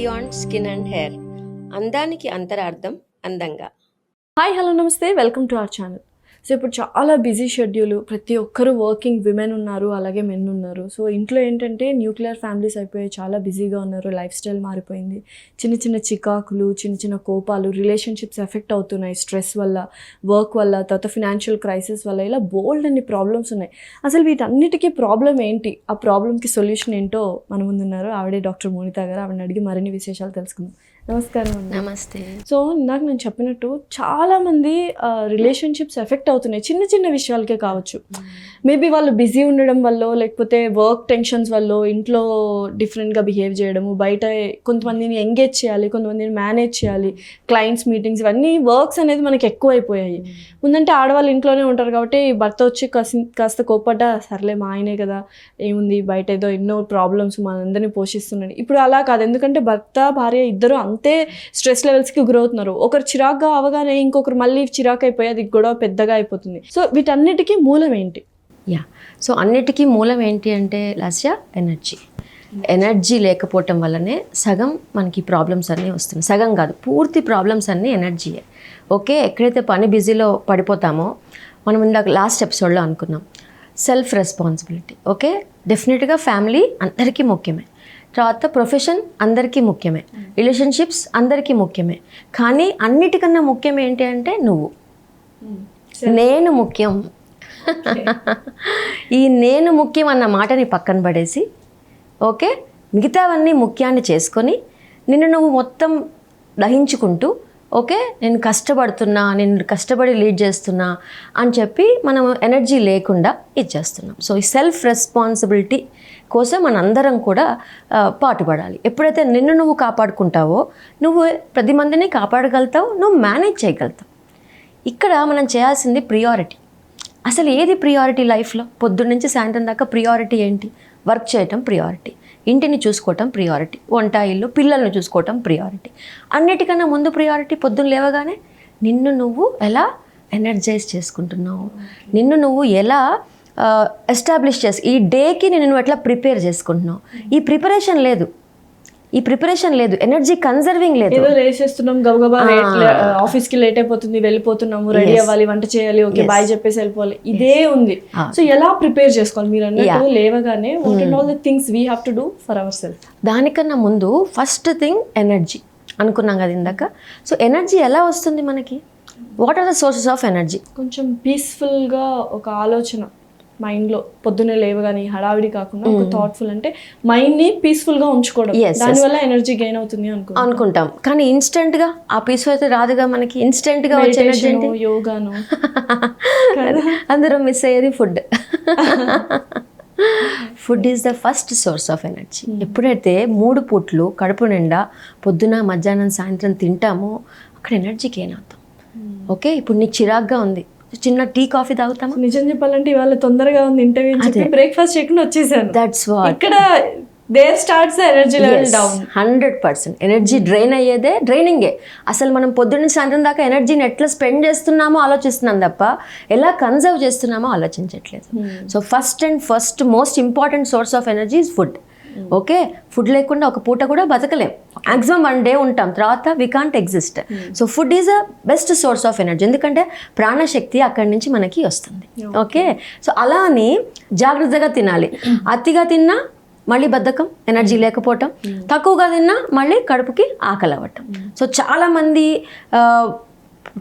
Beyond skin and hair. అందానికి అంతరార్థం అందంగా. హాయ్ హలో నమస్తే, welcome to our channel. So ఇప్పుడు చాలా బిజీ షెడ్యూల్, ప్రతి ఒక్కరు వర్కింగ్ విమెన్ ఉన్నారు, అలాగే మెన్ ఉన్నారు. సో ఇంట్లో ఏంటంటే న్యూక్లియర్ ఫ్యామిలీస్ అయిపోయి చాలా బిజీగా ఉన్నారు, లైఫ్ స్టైల్ మారిపోయింది, చిన్న చిన్న చికాకులు, చిన్న చిన్న కోపాలు, రిలేషన్షిప్స్ ఎఫెక్ట్ అవుతున్నాయి స్ట్రెస్ వల్ల, వర్క్ వల్ల, తర్వాత ఫినాన్షియల్ క్రైసిస్ వల్ల, ఇలా బోల్డ్ అన్ని ప్రాబ్లమ్స్ ఉన్నాయి. అసలు వీటన్నిటికీ ప్రాబ్లం ఏంటి, ఆ ప్రాబ్లమ్కి సొల్యూషన్ ఏంటో మన ముందున్నారు ఆవిడే డాక్టర్ మోనితా గారు. ఆవిడని అడిగి మరిన్ని విశేషాలు తెలుసుకుందాం. నమస్కారం అండి. నమస్తే. సో ఇందాక నేను చెప్పినట్టు చాలామంది రిలేషన్షిప్స్ ఎఫెక్ట్ అవుతున్నాయి, చిన్న చిన్న విషయాలకే కావచ్చు. మేబీ వాళ్ళు బిజీ ఉండడం వల్ల, లేకపోతే వర్క్ టెన్షన్స్ వల్ల, ఇంట్లో డిఫరెంట్గా బిహేవ్ చేయడము, బయట కొంతమందిని ఎంగేజ్ చేయాలి, కొంతమందిని మేనేజ్ చేయాలి, క్లయింట్స్ మీటింగ్స్, ఇవన్నీ వర్క్స్ అనేది మనకి ఎక్కువ అయిపోయాయి. ముందంటే ఆడవాళ్ళు ఇంట్లోనే ఉంటారు కాబట్టి భర్త వచ్చి కాస్త కోపడ్డ, సర్లే మా ఆయనే కదా, ఏముంది, బయట ఏదో ఎన్నో ప్రాబ్లమ్స్ మనందరినీ పోషిస్తున్నాడు. ఇప్పుడు అలా కాదు, ఎందుకంటే భర్త భార్య ఇద్దరు అంతే స్ట్రెస్ లెవెల్స్కి గురవుతున్నారు. ఒకరు చిరాగ్గా అవగానే ఇంకొకరు మళ్ళీ చిరాకు అయిపోయి అది గొడవ పెద్దగా అయిపోతుంది. సో వీటన్నిటికీ మూలం ఏంటి? సో అన్నిటికీ మూలం ఏంటి అంటే లాస్య ఎనర్జీ లేకపోవటం వల్లనే సగం మనకి ప్రాబ్లమ్స్ అన్నీ వస్తున్నాయి. సగం కాదు, పూర్తి ప్రాబ్లమ్స్ అన్నీ ఎనర్జీయే. ఓకే, ఎక్కడైతే పని బిజీలో పడిపోతామో, మనం ఇందాక లాస్ట్ ఎపిసోడ్లో అనుకున్నాం సెల్ఫ్ రెస్పాన్సిబిలిటీ. ఓకే, డెఫినెట్గా ఫ్యామిలీ అందరికీ ముఖ్యమే, తర్వాత ప్రొఫెషన్ అందరికీ ముఖ్యమే, రిలేషన్షిప్స్ అందరికీ ముఖ్యమే. కానీ అన్నిటికన్నా ముఖ్యం ఏంటి అంటే నేను ముఖ్యం. ఈ నేను ముఖ్యం అన్న మాటని పక్కన పడేసి, ఓకే, మిగతావన్నీ ముఖ్యాన్ని చేసుకొని నిన్ను నువ్వు మొత్తం దహించుకుంటూ, ఓకే, నేను కష్టపడి లీడ్ చేస్తున్నా అని చెప్పి మనం ఎనర్జీ లేకుండా ఇచ్చేస్తున్నాం. సో ఈ సెల్ఫ్ రెస్పాన్సిబిలిటీ కోసం మనందరం కూడా పాటుపడాలి. ఎప్పుడైతే నిన్ను నువ్వు కాపాడుకుంటావో, నువ్వు 10 మందిని కాపాడగలుగుతావు, నువ్వు మేనేజ్ చేయగలుగుతావు. ఇక్కడ మనం చేయాల్సింది ప్రియారిటీ. అసలు ఏది ప్రియారిటీ లైఫ్లో? పొద్దున్న నుంచి సాయంత్రం దాకా ప్రియారిటీ ఏంటి? వర్క్ చేయటం ప్రియారిటీ, ఇంటిని చూసుకోవటం ప్రియారిటీ, వంట ఇల్లు పిల్లల్ని చూసుకోవటం ప్రియారిటీ. అన్నిటికన్నా ముందు ప్రియారిటీ పొద్దున్న లేవగానే నిన్ను నువ్వు ఎలా ఎనర్జైజ్ చేసుకుంటున్నావు, నిన్ను నువ్వు ఎలా ఎస్టాబ్లిష్ చేసి, ఈ డేకి నేను ఎట్లా ప్రిపేర్ చేసుకుంటున్నావు. ఈ ప్రిపరేషన్ లేదు, ఎనర్జీ కన్జర్వింగ్ లేదు. ఏదో రేసేస్తున్నాం, గబగబా ఆఫీస్కి లేట్ అయిపోతుంది, వెళ్ళిపోతున్నాము, రెడీ అవ్వాలి, వంట చేయాలి, ఓకే బాయ్ చెప్పేసి వెళ్ళిపోవాలి, ఇదే ఉంది. సో ఎలా ప్రిపేర్ చేసుకోవాలి? మీరు అన్నట్టు లేవగానే what and all the things we have to do for our self. దానికన్నా ముందు ఫస్ట్ థింగ్ ఎనర్జీ అనుకున్నాం కదా ఇందాక. సో ఎనర్జీ ఎలా వస్తుంది మనకి? What are the sources of energy? కొంచెం పీస్ఫుల్గా ఒక ఆలోచన మైండ్లో పొద్దున్నే లేవగానే హడావిడి కాకుండా ఒక థాట్ఫుల్, అంటే మైండ్ని పీస్ఫుల్గా ఉంచుకోవడం, దానివల్ల ఎనర్జీ గెయిన్ అవుతుంది అనుకుంటాం. కానీ ఇన్స్టెంట్గా ఆ పీస్ అయితే రాదుగా మనకి. ఇన్స్టెంట్గా వచ్చే ఎనర్జీ అంటే యోగాను. అందరూ మిస్ అయ్యేది food. Food is the first source of energy. ఎప్పుడైతే 3 పూట్లు కడుపు నిండా పొద్దున మధ్యాహ్నం సాయంత్రం తింటామో అక్కడ ఎనర్జీ గెయిన్ అవుతాం. ఓకే, ఇప్పుడు నీకు చిరాగ్గా ఉంది, చిన్న టీ కాఫీ తాగుతామా? నిజం చెప్పాలంటే ఇవాళ తొందరగా ఉంది ఇంటర్వ్యూ, బ్రేక్ఫాస్ట్ చేయకుండా వచ్చేసాను. That's what. ఇక్కడ there starts the energy level down. 100% energy drain అయ్యేదే డ్రైనింగే. అసలు మనం పొద్దున్న సాయంత్రం దాకా ఎనర్జీని ఎట్లా స్పెండ్ చేస్తున్నామో ఆలోచిస్తున్నాం తప్ప ఎలా కన్జర్వ్ చేస్తున్నామో ఆలోచించట్లేదు. So first most important source of energy is food. Okay, food లేకుండా ఒక పూట కూడా బతకలేం. మ్యాక్సిమం 1 డే ఉంటాం, తర్వాత we can't exist. So food is a best source of energy, ఎందుకంటే ప్రాణశక్తి అక్కడి నుంచి మనకి వస్తుంది. ఓకే, సో అలా అని జాగ్రత్తగా తినాలి. అతిగా తిన్నా మళ్ళీ బద్ధకం, ఎనర్జీ లేకపోవటం, తక్కువగా తిన్నా మళ్ళీ కడుపుకి ఆకలి అవ్వటం. సో చాలామంది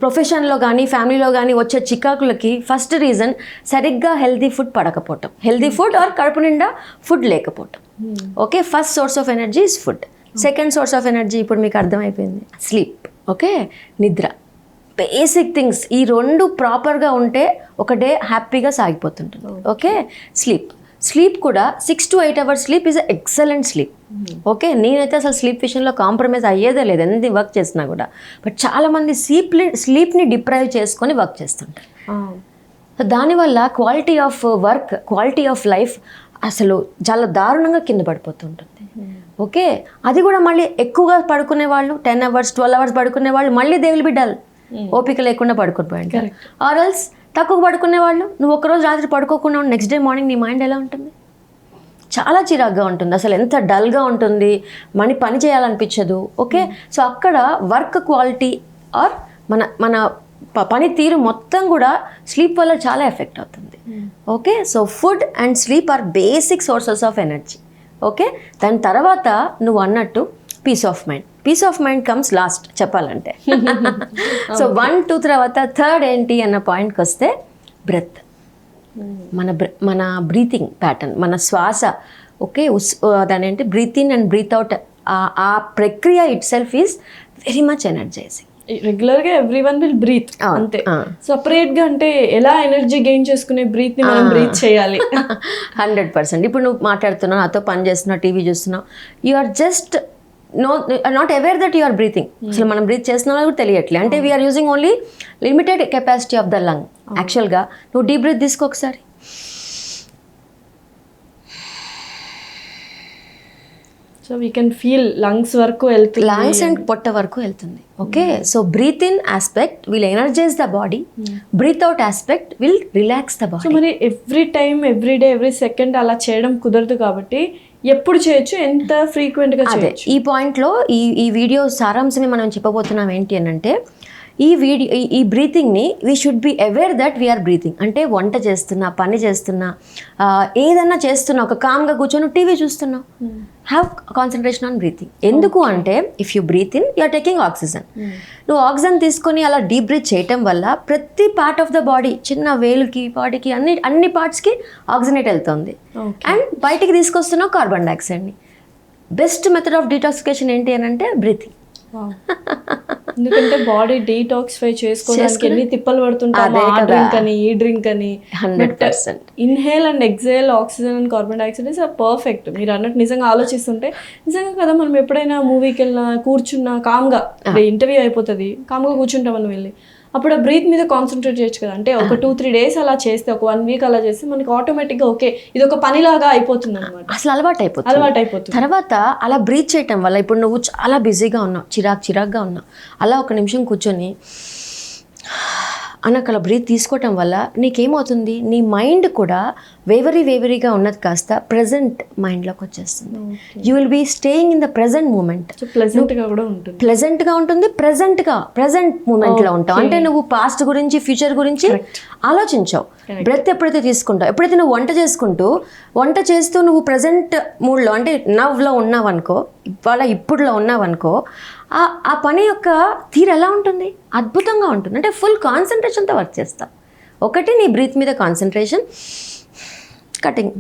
ప్రొఫెషన్లో కానీ ఫ్యామిలీలో కానీ వచ్చే చికాకులకి ఫస్ట్ రీజన్ సరిగ్గా హెల్తీ ఫుడ్ పడకపోవటం, హెల్తీ ఫుడ్ ఆర్ కడుపు నిండా ఫుడ్ లేకపోవటం. Okay, first source of energy is food. Second source of energy ఇప్పుడు మీకు అర్థమైపోయింది, స్లీప్. ఓకే, నిద్ర. బేసిక్ థింగ్స్ ఈ 2 ప్రాపర్గా ఉంటే ఒక డే హ్యాపీగా సాగిపోతుంటుంది. ఓకే, స్లీప్ కూడా 6 to 8 hours sleep is excellent sleep. Okay, నేనైతే అసలు స్లీప్ విషయంలో కాంప్రమైజ్ అయ్యేదే లేదు, ఎంత వర్క్ చేసినా కూడా. బట్ చాలామంది స్లీప్ని డిప్రైవ్ చేసుకొని వర్క్ చేస్తుంటారు. సో దానివల్ల quality of work, quality of life అసలు చాలా దారుణంగా కింద పడిపోతుంటుంది. ఓకే, అది కూడా మళ్ళీ ఎక్కువగా పడుకునే వాళ్ళు 10 hours 12 hours పడుకునే వాళ్ళు మళ్ళీ దే విల్ బి డల్, ఓపిక లేకుండా పడుకుని పోయింటారు. ఆర్ ఎల్స్ తక్కువ పడుకునే వాళ్ళు, నువ్వు ఒకరోజు రాత్రి పడుకోకుండా నెక్స్ట్ డే మార్నింగ్ నీ మైండ్ ఎలా ఉంటుంది? చాలా చిరాగ్గా ఉంటుంది, అసలు ఎంత డల్గా ఉంటుంది, పని చేయాలనిపించదు. ఓకే, సో అక్కడ వర్క్ క్వాలిటీ ఆర్ మన మన పనితీరు మొత్తం కూడా స్లీప్ వల్ల చాలా ఎఫెక్ట్ అవుతుంది. Okay, so food and sleep are basic sources of energy. Okay, దాని తర్వాత నువ్వు అన్నట్టు peace of mind comes last చెప్పాలంటే. సో 1, 2 తర్వాత థర్డ్ ఏంటి అన్న పాయింట్కి వస్తే బ్రెత్. మన బ్రీతింగ్ ప్యాటర్న్, మన శ్వాస. ఓకే, దాని ఏంటి breathe in and breathe out, ఆ ప్రక్రియ itself is very much energising. రెగ్యులర్గా ఎవ్రీవన్ విల్ బ్రీత్ అంతే. సపరేట్గా అంటే ఎలా ఎనర్జీ గెయిన్ చేసుకునే బ్రీత్ని మనం బ్రీత్ చేయాలి. 100%. ఇప్పుడు నువ్వు మాట్లాడుతున్నావు, నాతో పని చేస్తున్నావు, టీవీ చూస్తున్నావు, you are just not aware that you are breathing. అసలు మనం బ్రీత్ చేస్తున్నామో కూడా తెలియట్లే. అంటే we are using only limited capacity of the lung. యాక్చువల్గా నువ్వు డీప్ బ్రీత్ తీసుకో ఒకసారి. So we can feel lungs వరకు వెళ్తుంది, లంగ్స్ అండ్ పొట్ట వరకు వెళ్తుంది. Okay, so breath in aspect will energise the body, breath out aspect will relax the body. So మరి every time, every day, every second అలా చేయడం కుదరదు కాబట్టి ఎప్పుడు చేయొచ్చు, ఎంత ఫ్రీక్వెంట్గా చేయొచ్చు? ఈ పాయింట్లో ఈ వీడియో సారాంశమే మనం చెప్పబోతున్నాం ఏంటి అని అంటే, ఈ బ్రీతింగ్ని we should be aware that we are breathing. అంటే వంట చేస్తున్నా, పని చేస్తున్నా, ఏదన్నా చేస్తున్నా, ఒక కామ్గా కూర్చొని టీవీ చూస్తున్నావు, హ్యావ్ కాన్సన్ట్రేషన్ ఆన్ బ్రీతింగ్. ఎందుకు అంటే if you breathe in you're taking oxygen. నువ్వు ఆక్సిజన్ తీసుకొని అలా డీప్ బ్రీత్ చేయటం వల్ల ప్రతి పార్ట్ ఆఫ్ ద బాడీ, చిన్న వేలుకి, బాడీకి, అన్ని పార్ట్స్కి ఆక్సిజనేట్ వెళ్తుంది. అండ్ బయటికి తీసుకొస్తున్నావు కార్బన్ డైఆక్సైడ్ని. బెస్ట్ మెథడ్ ఆఫ్ డీటాక్సిఫికేషన్ ఏంటి అని అంటే బ్రీతింగ్. ఎందుకంటే బాడీ డీటాక్సిఫై చేసుకోవడానికి ఎన్ని తిప్పలు పడుతుంటాము, ఆ డ్రింక్ అని, ఈ డ్రింక్ అని. 100%. Inhale and exhale oxygen and carbon dioxide is perfect. మీరు అన్నట్టు నిజంగా ఆలోచిస్తుంటే నిజంగా కదా, మనం ఎప్పుడైనా మూవీకి వెళ్ళినా, కూర్చున్నా కామ్గా, ఇంటర్వ్యూ అయిపోతుంది, కామ్గా కూర్చుంటాం మనం వెళ్ళి, అప్పుడు ఆ బ్రీత్ మీద కాన్సన్ట్రేట్ చేయొచ్చు కదా. అంటే ఒక 2-3 డేస్ అలా చేస్తే, ఒక 1 వీక్ అలా చేస్తే మనకి ఆటోమేటిక్గా ఓకే ఇది ఒక పనిలాగా అయిపోతుంది అనమాట. అసలు అలవాటు అయిపోతుంది. తర్వాత అలా బ్రీత్ చేయటం వల్ల ఇప్పుడు నువ్వు చాలా బిజీగా ఉన్నావు, చిరాగ్గా ఉన్నావు, అలా ఒక నిమిషం కూర్చొని అన్నకు అలా బ్రీత్ తీసుకోవటం వల్ల నీకేమవుతుంది, నీ మైండ్ కూడా వేవరీగా ఉన్నది కాస్త ప్రజెంట్ మైండ్లోకి వచ్చేస్తుంది. You will be staying in the present moment. ప్లెజెంట్గా కూడా ఉంటుంది, ప్లెజెంట్గా ఉంటుంది, ప్రజెంట్ మూమెంట్లో ఉంటావు. అంటే నువ్వు పాస్ట్ గురించి, ఫ్యూచర్ గురించి ఆలోచించావు. బ్రెత్ ఎప్పుడైతే తీసుకుంటావు, ఎప్పుడైతే నువ్వు వంట చేస్తూ నువ్వు ప్రజెంట్ మూడ్లో, అంటే నవ్లో ఉన్నావనుకో, ఇప్పుడులో ఉన్నావనుకో, ఆ పని యొక్క తీరు ఎలా ఉంటుంది, అద్భుతంగా ఉంటుంది. అంటే ఫుల్ కాన్సన్ట్రేషన్తో వర్క్ చేస్తావు. ఒకటి నీ బ్రీత్ మీద concentration, cutting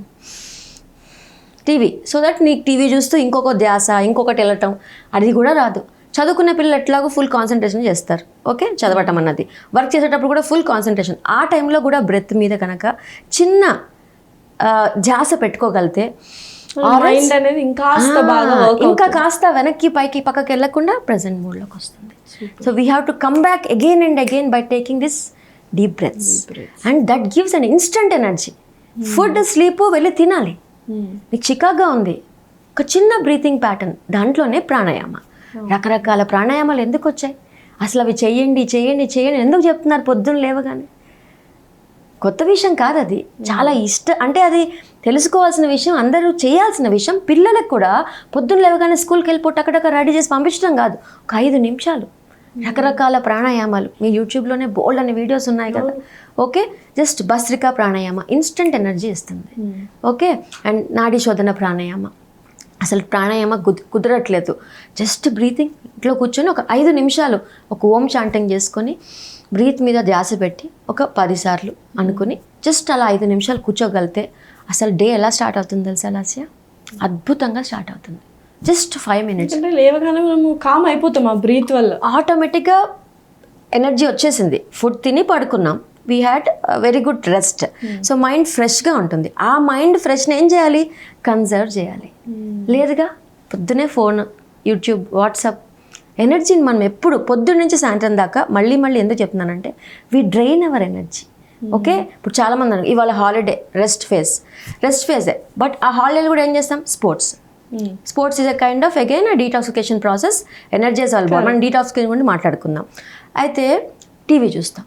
TV, so that నీకు టీవీ చూస్తూ ఇంకొక ధ్యాస, ఇంకొకటి వెళ్ళటం అది కూడా రాదు. చదువుకునే పిల్లలు ఎట్లాగో ఫుల్ కాన్సన్ట్రేషన్ చేస్తారు. ఓకే, చదవటం అన్నది, వర్క్ చేసేటప్పుడు కూడా ఫుల్ కాన్సన్ట్రేషన్. ఆ టైంలో కూడా బ్రెత్ మీద కనుక చిన్న ధ్యాస పెట్టుకోగలిగితే మైండ్ అనేది ఇంకా కాస్త వెనక్కి పక్కకి వెళ్ళకుండా ప్రజెంట్ మూడ్లోకి వస్తుంది. So we have to come back again and again by taking this deep breaths, and that gives an instant energy. Food, sleep వెళ్ళి తినాలి. నీకు చికాగ్గా ఉంది, ఒక చిన్న బ్రీతింగ్ ప్యాటర్న్, దాంట్లోనే ప్రాణాయామ. రకరకాల ప్రాణాయామాలు ఎందుకు వచ్చాయి అసలు? అవి చేయండి ఎందుకు చెప్తున్నారు పొద్దున్న లేవగానే? కొత్త విషయం కాదు అది, చాలా అంటే అది తెలుసుకోవాల్సిన విషయం, అందరూ చేయాల్సిన విషయం. పిల్లలకు కూడా పొద్దున్న లేవగానే స్కూల్కి వెళ్ళిపోతే అక్కడక్కడ రెడీ చేసి పంపించడం కాదు, ఒక 5 నిమిషాలు రకరకాల ప్రాణాయామాలు. మీ యూట్యూబ్లోనే బోల్డ్ అనే వీడియోస్ ఉన్నాయి కదా. Okay, just bhastrika pranayama instant energy ఇస్తుంది. ఓకే, అండ్ నాడీ శోధన ప్రాణాయామ, అసలు ప్రాణాయామ కుదరట్లేదు, జస్ట్ బ్రీతింగ్, ఇంట్లో కూర్చొని ఒక 5 నిమిషాలు ఒక ఓం చాంటింగ్ చేసుకొని బ్రీత్ మీద ధ్యాస పెట్టి ఒక 10 సార్లు అనుకుని జస్ట్ అలా 5 నిమిషాలు కూర్చోగలితే అసలు డే ఎలా స్టార్ట్ అవుతుంది తెలుసా లాస్య? అద్భుతంగా స్టార్ట్ అవుతుంది. జస్ట్ 5 మినిట్స్ అంటే లేవగానే మనము కామ్ అయిపోతాం ఆ బ్రీత్ వల్ల, ఆటోమేటిక్గా ఎనర్జీ వచ్చేసింది. ఫుడ్ తిని పడుకున్నాం, we had very good rest, so mind ఫ్రెష్గా ఉంటుంది. ఆ మైండ్ ఫ్రెష్ని ఏం చేయాలి, కన్జర్వ్ చేయాలి. లేదుగా పొద్దునే ఫోన్, యూట్యూబ్, వాట్సాప్, ఎనర్జీని మనం ఎప్పుడు పొద్దున్న నుంచి సాయంత్రం దాకా మళ్ళీ ఎందుకు చెప్తున్నానంటే we drain our energy. Okay, ఇప్పుడు చాలామంది అన్నారు ఇవాళ హాలిడే, రెస్ట్ ఫేజే, బట్ ఆ హాలిడేలో కూడా ఏం చేస్తాం, sports is a kind of again detoxification process, energise all body. మనం డీటాక్సిఫికేషన్ గురించి మాట్లాడుకుందాం. అయితే టీవీ చూస్తాం,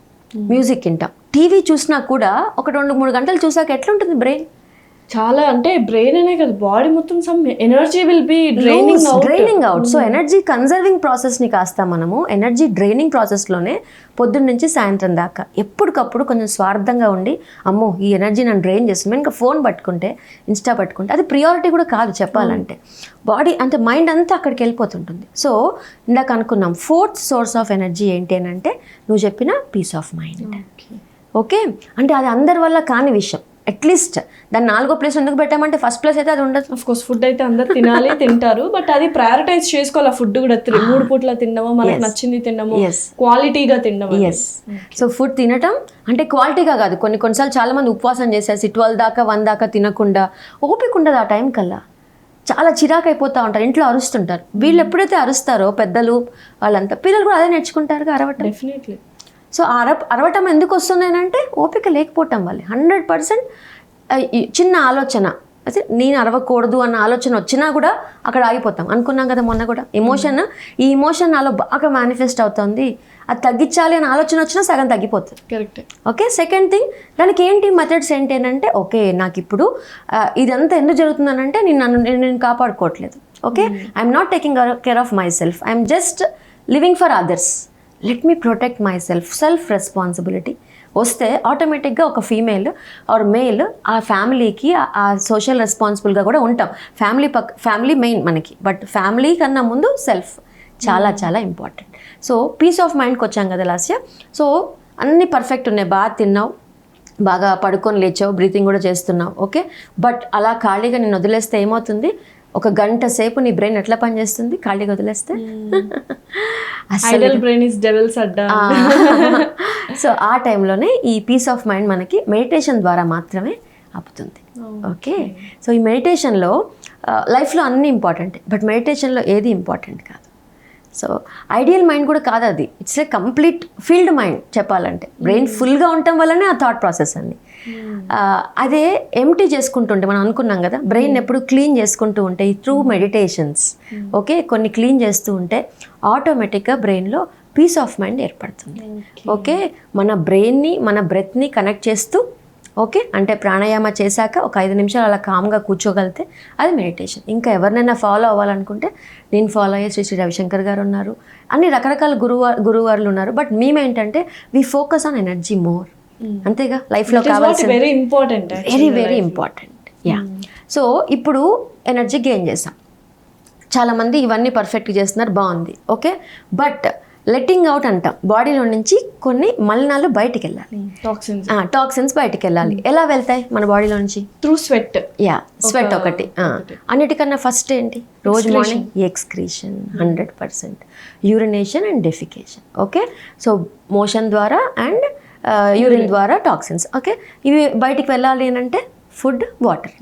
మ్యూజిక్ వింటాం. టీవీ చూసినా కూడా ఒక 2-3 గంటలు చూసాక ఎట్లుంటుంది బ్రెయిన్? చాలా అంటే బ్రెయిన్ అనే కదా, బాడీ మొత్తం some energy will be draining out. So energy conserving ప్రాసెస్ని కాస్త మనము ఎనర్జీ డ్రైనింగ్ ప్రాసెస్లోనే పొద్దున్న నుంచి సాయంత్రం దాకా ఎప్పటికప్పుడు కొంచెం స్వార్థంగా ఉండి, అమ్మో ఈ ఎనర్జీ నన్ను డ్రైన్ చేస్తుంది, ఇంకా ఫోన్ పట్టుకుంటే ఇన్స్టా పట్టుకుంటే అది ప్రియారిటీ కూడా కాదు చెప్పాలంటే. బాడీ అంటే మైండ్ అంతా అక్కడికి వెళ్ళిపోతుంటుంది. సో ఇందాక అనుకున్నాం 4th సోర్స్ ఆఫ్ ఎనర్జీ ఏంటి అని అంటే నువ్వు చెప్పిన పీస్ ఆఫ్ మైండ్. ఓకే, అంటే అది అందరి వల్ల కాని విషయం. అట్లీస్ట్ దాన్ని 4వ ప్లేస్ ఎందుకు పెట్టామంటే ఫస్ట్ ప్లేస్ అయితే అది ఉండదు. ఆఫ్ కోర్స్ ఫుడ్ అయితే అందరు తినాలి, తింటారు, బట్ అది ప్రయారిటైజ్ చేసుకోవాలి. ఆ ఫుడ్ కూడా 3 పూట్ల తినడము, మనకు నచ్చింది తినడము, క్వాలిటీగా తినడం. సో ఫుడ్ తినటం అంటే క్వాలిటీగా కాదు. కొన్నిసార్లు చాలా మంది ఉపవాసం చేసేసి 12 దాకా 1 దాకా తినకుండా ఓపిక ఉండదు ఆ టైం కల్లా, చాలా చిరాకు అయిపోతూ ఉంటారు, ఇంట్లో అరుస్తుంటారు. వీళ్ళు ఎప్పుడైతే అరుస్తారో పెద్దలు వాళ్ళంతా, పిల్లలు కూడా అదే నేర్చుకుంటారు అరవటం. డెఫినెట్లీ. సో అరవటం ఎందుకు వస్తుంది అంటే ఓపిక లేకపోవటం వల్ల. 100% చిన్న ఆలోచన అయితే నేను అరవకూడదు అన్న ఆలోచన వచ్చినా కూడా అక్కడ ఆగిపోతాం. అనుకున్నాం కదా మొన్న కూడా ఈ ఎమోషన్ నాలో బాగా మేనిఫెస్ట్ అవుతుంది, అది తగ్గించాలి అని ఆలోచన వచ్చినా సగం తగ్గిపోతుంది. కరెక్ట్. ఓకే, సెకండ్ థింగ్ దానికి ఏంటి మెథడ్స్ ఏంటి అంటే, ఓకే నాకు ఇప్పుడు ఇదంతా ఎందుకు జరుగుతుందనంటే నేను కాపాడుకోవట్లేదు. Okay, I'm not taking care of myself, I'm just living for others, let me protect myself responsibility వస్తే ఆటోమేటిక్గా ఒక ఫీమేల్ ఆర్ మేల్ ఆ ఫ్యామిలీకి ఆ సోషల్ రెస్పాన్సిబుల్గా కూడా ఉంటాం. ఫ్యామిలీ మెయిన్ మనకి, బట్ ఫ్యామిలీ కన్నా ముందు సెల్ఫ్ చాలా చాలా ఇంపార్టెంట్. సో పీస్ ఆఫ్ మైండ్కి వచ్చాం కదా లాస్య. సో అన్నీ పర్ఫెక్ట్ ఉన్నాయి, బాగా తిన్నావు, బాగా పడుకొని లేచావు, బ్రీతింగ్ కూడా చేస్తున్నావు. ఓకే, బట్ అలా ఖాళీగా నేను వదిలేస్తే ఏమవుతుంది, ఒక గంట సేపు నీ బ్రెయిన్ ఎట్లా పనిచేస్తుంది ఖాళీగా వదిలేస్తే? సో ఆ టైంలోనే ఈ పీస్ ఆఫ్ మైండ్ మనకి మెడిటేషన్ ద్వారా మాత్రమే ఆపుతుంది. ఓకే, సో ఈ మెడిటేషన్లో లైఫ్లో అన్నీ ఇంపార్టెంట్, బట్ మెడిటేషన్లో ఏది ఇంపార్టెంట్ కాదు. సో ఐడియల్ మైండ్ కూడా కాదు అది, it's a complete field mind చెప్పాలంటే. బ్రెయిన్ ఫుల్గా ఉండటం వల్లనే ఆ థాట్ ప్రాసెస్ అన్ని. అదే ఎంటీ చేసుకుంటుంటే మనం అనుకున్నాం కదా, బ్రెయిన్ ఎప్పుడు క్లీన్ చేసుకుంటూ ఉంటే త్రూ మెడిటేషన్స్, ఓకే కొన్ని క్లీన్ చేస్తూ ఉంటే ఆటోమేటిక్గా బ్రెయిన్లో పీస్ ఆఫ్ మైండ్ ఏర్పడుతుంది. ఓకే, మన బ్రెయిన్ని మన బ్రెత్ని కనెక్ట్ చేస్తూ, ఓకే అంటే ప్రాణాయామ చేశాక ఒక 5 నిమిషాలు అలా కామ్గా కూర్చోగలిగితే అది మెడిటేషన్. ఇంకా ఎవరినైనా ఫాలో అవ్వాలనుకుంటే నేను ఫాలో అయ్యే శ్రీ రవిశంకర్ గారు ఉన్నారు, అన్ని రకరకాల గురువారులు ఉన్నారు. బట్ మేమేంటంటే we focus on energy more, అంతేగా లైఫ్లో కావాల్సిన very important, very important. Yeah, so ఇప్పుడు ఎనర్జీ గెయిన్ చేసాం, చాలామంది ఇవన్నీ పర్ఫెక్ట్గా చేస్తున్నారు, బాగుంది. ఓకే, బట్ లెట్టింగ్ అవుట్ అంటాం, బాడీలో నుంచి కొన్ని మలినాలు బయటికి వెళ్ళాలి, టాక్సిన్స్ బయటికి వెళ్ళాలి. ఎలా వెళ్తాయి మన బాడీలో నుంచి? Through sweat. యా, స్వెట్ ఒకటి. అన్నిటికన్నా ఫస్ట్ ఏంటి, రోజు morning excretion 100%, urination and defecation. Okay, so motion ద్వారా అండ్ యూరిన్ ద్వారా టాక్సిన్స్. ఓకే, ఇవి బయటికి వెళ్ళాలి అని అంటే ఫుడ్, వాటర్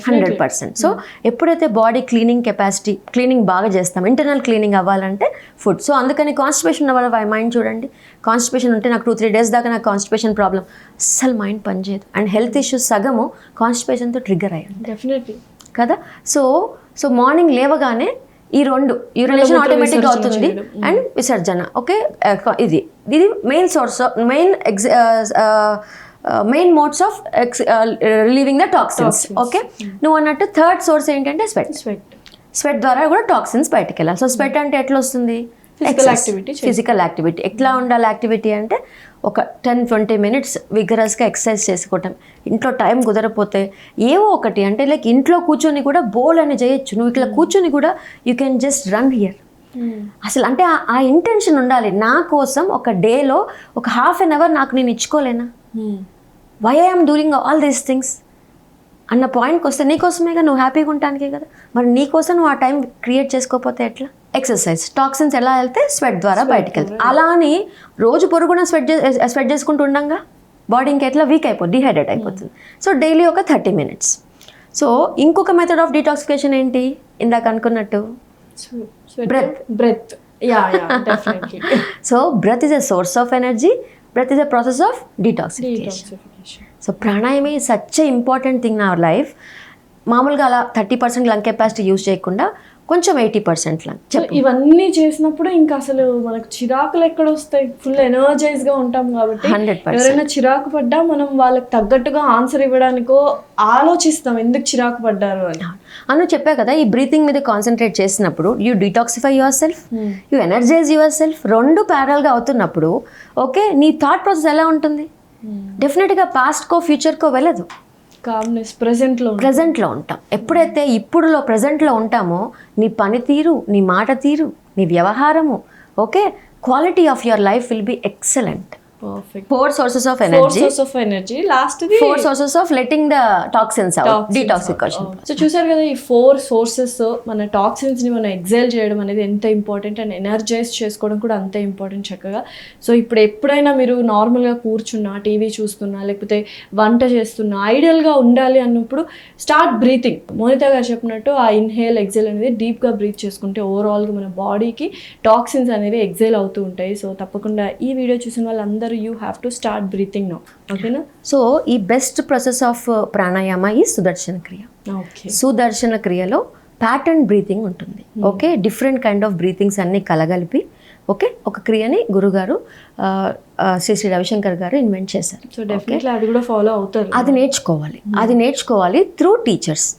100%. సో ఎప్పుడైతే బాడీ క్లీనింగ్ బాగా చేస్తాం, ఇంటర్నల్ క్లీనింగ్ అవ్వాలంటే ఫుడ్. సో అందుకని కాన్స్టిపేషన్ ఉన్న వాళ్ళ మైండ్ చూడండి, కాన్స్టిపేషన్ ఉంటే నాకు 2-3 days దాకా నాకు కాన్స్టిపేషన్ ప్రాబ్లం, అస్సలు మైండ్ పనిచేయదు. అండ్ హెల్త్ ఇష్యూస్ సగము కాన్స్టిపేషన్తో ట్రిగ్గర్ అయ్యాయి డెఫినెట్లీ కదా. సో మార్నింగ్ లేవగానే ఈ 2 యూరినేషన్ ఆటోమేటిక్గా అవుతుంది అండ్ విసర్జన. ఓకే, ఇది main source, main modes of relieving the toxins. Okay, నువ్వు అన్నట్టు థర్డ్ సోర్స్ ఏంటంటే స్వెట్ ద్వారా కూడా టాక్సిన్స్ బయటకు వెళ్ళాలి. సో స్వెట్ అంటే ఎట్లా వస్తుంది, ఫిజికల్ యాక్టివిటీ. ఎట్లా ఉండాలి యాక్టివిటీ అంటే ఒక 10-20 minutes విగరస్గా ఎక్సర్సైజ్ చేసుకోవటం. ఇంట్లో టైం కుదరపోతే ఏవో ఒకటి అంటే లైక్ ఇంట్లో కూర్చొని కూడా బోల్ అని చేయొచ్చు, నువ్వు ఇట్లా కూర్చొని కూడా you can just run here. అసలు అంటే ఆ ఇంటెన్షన్ ఉండాలి, నా కోసం ఒక డేలో ఒక ½ an hour నాకు నేను ఇచ్చుకోలేనా, why I'm doing all these things అన్న పాయింట్కి వస్తే నీకోసమేగా, నువ్వు హ్యాపీగా ఉండటానికే కదా. మరి నీకోసం నువ్వు ఆ టైం క్రియేట్ చేసుకోకపోతే ఎట్లా? ఎక్సర్సైజ్, టాక్సిన్స్ ఎలా వెళ్తే స్వెట్ ద్వారా బయటకు వెళ్తాయి. అలా అని రోజు పొరుగున స్వెట్ చేసుకుంటూ ఉండంగా బాడీ ఇంకెట్లా వీక్ అయిపోతుంది, డిహైడ్రేట్ అయిపోతుంది. సో డైలీ ఒక 30 minutes. సో ఇంకొక మెథడ్ ఆఫ్ డీటాక్సిఫికేషన్ ఏంటి, ఇందాక అనుకున్నట్టు breath. So breath is a source of energy, breath is a process of detoxification. So pranayama is such a important thing in our life. మామూలుగా అలా 30% lung capacity use చేయకుండా కొంచెం 80% లాగా so ఇవన్నీ చేసినప్పుడు ఇంకా అసలు మనకు చిరాకులు ఎక్కడ వస్తాయి, ఫుల్ ఎనర్జైజ్గా ఉంటాం కాబట్టి 100%. ఎవరైనా చిరాకు పడ్డా మనం వాళ్ళకి తగ్గట్టుగా ఆన్సర్ ఇవ్వడానికో ఆలోచిస్తాం ఎందుకు చిరాకు పడ్డారు అని. అను చెప్పా కదా, ఈ బ్రీతింగ్ మీద కాన్సన్ట్రేట్ చేసినప్పుడు you detoxify yourself, you energise yourself, రెండు ప్యారల్గా అవుతున్నప్పుడు ఓకే నీ థాట్ ప్రాసెస్ ఎలా ఉంటుంది, డెఫినెట్గా పాస్ట్కో ఫ్యూచర్కో వెళ్ళదు, కామ్నెస్ ప్రెజెంట్లో ఉంటాం. ఎప్పుడైతే ఇప్పుడులో ప్రెజెంట్లో ఉంటామో నీ పనితీరు, నీ మాట తీరు, నీ వ్యవహారము okay quality of your life will be excellent. Perfect. 4 sources of energy, last 4 sources of letting the toxins out, detoxification. So చూసారు కదా, ఈ 4 sources మన టాక్సిన్స్ ని మనం ఎగ్జైల్ చేయడం అనేది ఎంత ఇంపార్టెంట్ అండ్ ఎనర్జైజ్ చేసుకోవడం కూడా అంతే ఇంపార్టెంట్ చక్కగా. సో ఇప్పుడు ఎప్పుడైనా మీరు నార్మల్గా కూర్చున్నా, టీవీ చూస్తున్నా, లేకపోతే వంట చేస్తున్నా, ఐడియల్గా ఉండాలి అన్నప్పుడు స్టార్ట్ బ్రీతింగ్. మోనిత గారు చెప్పినట్టు ఆ ఇన్హేల్ ఎగ్జైల్ అనేది డీప్గా బ్రీత్ చేసుకుంటే ఓవరాల్గా మన బాడీకి టాక్సిన్స్ అనేవి ఎగ్జైల్ అవుతూ ఉంటాయి. సో తప్పకుండా ఈ వీడియో చూసిన వాళ్ళందరూ you have to start breathing now, okay na? So ఈ బెస్ట్ ప్రాసెస్ ఆఫ్ ప్రాణాయామ ఈ సుదర్శన క్రియ. సుదర్శన క్రియలో ప్యాటర్న్ బ్రీతింగ్ ఉంటుంది. Okay, different kind of breathings అన్ని కలగలిపి ఓకే ఒక క్రియని గురుగారు శ్రీ రవిశంకర్ గారు ఇన్వెంట్ చేశారు. సో డెఫినెట్లీ అది కూడా ఫాలో అవుతారు. అది నేర్చుకోవాలి త్రూ టీచర్స్.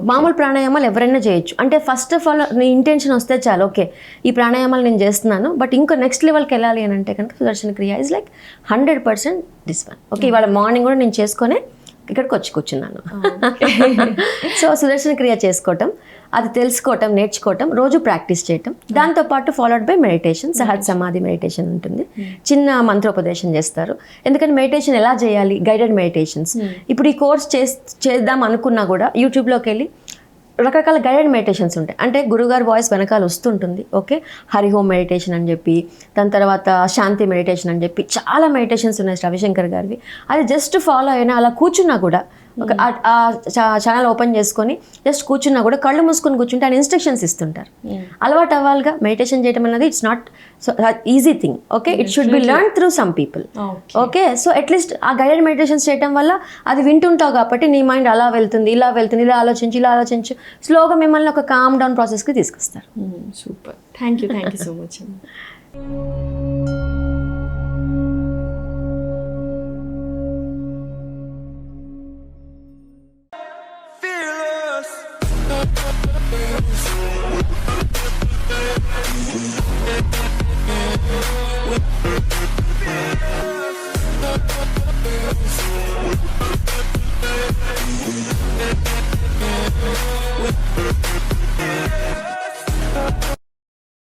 మామూలు ప్రాణాయామాలు ఎవరైనా చేయొచ్చు. అంటే ఫస్ట్ ఆఫ్ ఆల్ నీ ఇంటెన్షన్ వస్తే చాలు, ఓకే ఈ ప్రాణాయామాలు నేను చేస్తున్నాను బట్ ఇంకో నెక్స్ట్ లెవెల్కి వెళ్ళాలి అని అంటే కనుక సుదర్శన క్రియ is like 100% this one. Okay, ఇవాళ మార్నింగ్ కూడా నేను చేసుకొని ఇక్కడికి వచ్చి కూర్చున్నాను. సో సుదర్శన క్రియ చేసుకోవటం, అది తెలుసుకోవటం, నేర్చుకోవటం, రోజు ప్రాక్టీస్ చేయటం, దాంతోపాటు ఫాలోడ్ బై మెడిటేషన్, సహజ్ సమాధి మెడిటేషన్ ఉంటుంది. చిన్న మంత్రోపదేశం చేస్తారు. ఎందుకంటే మెడిటేషన్ ఎలా చేయాలి, గైడెడ్ మెడిటేషన్స్. ఇప్పుడు ఈ కోర్స్ చేద్దాం అనుకున్నా కూడా యూట్యూబ్లోకి వెళ్ళి రకరకాల గైడెడ్ మెడిటేషన్స్ ఉంటాయి. అంటే గురుగారు వాయిస్ వెనకాల వస్తుంటుంది. ఓకే, హరిహోం మెడిటేషన్ అని చెప్పి, దాని తర్వాత శాంతి మెడిటేషన్ అని చెప్పి చాలా మెడిటేషన్స్ ఉన్నాయి రవిశంకర్ గారివి. అది జస్ట్ ఫాలో అయినా అలా కూర్చున్నా కూడా ఒక ఛానల్ ఓపెన్ చేసుకొని జస్ట్ కూర్చున్నా కూడా కళ్ళు మూసుకొని కూర్చుంటే ఆయన ఇన్స్ట్రక్షన్స్ ఇస్తుంటారు. అలవాటు అవ్వాలిగా మెడిటేషన్ చేయడం అనేది it's not so easy thing. Okay, it should be learn through some people. Okay, so at least ఆ గైడెడ్ మెడిటేషన్స్ చేయడం వల్ల అది వింటుంటావు కాబట్టి నీ మైండ్ అలా వెళ్తుంది, ఇలా వెళ్తుంది, ఇలా ఆలోచించు, స్లోగా మిమ్మల్ని ఒక కామ్ డౌన్ ప్రాసెస్కి తీసుకొస్తారు. Super, thank you so much.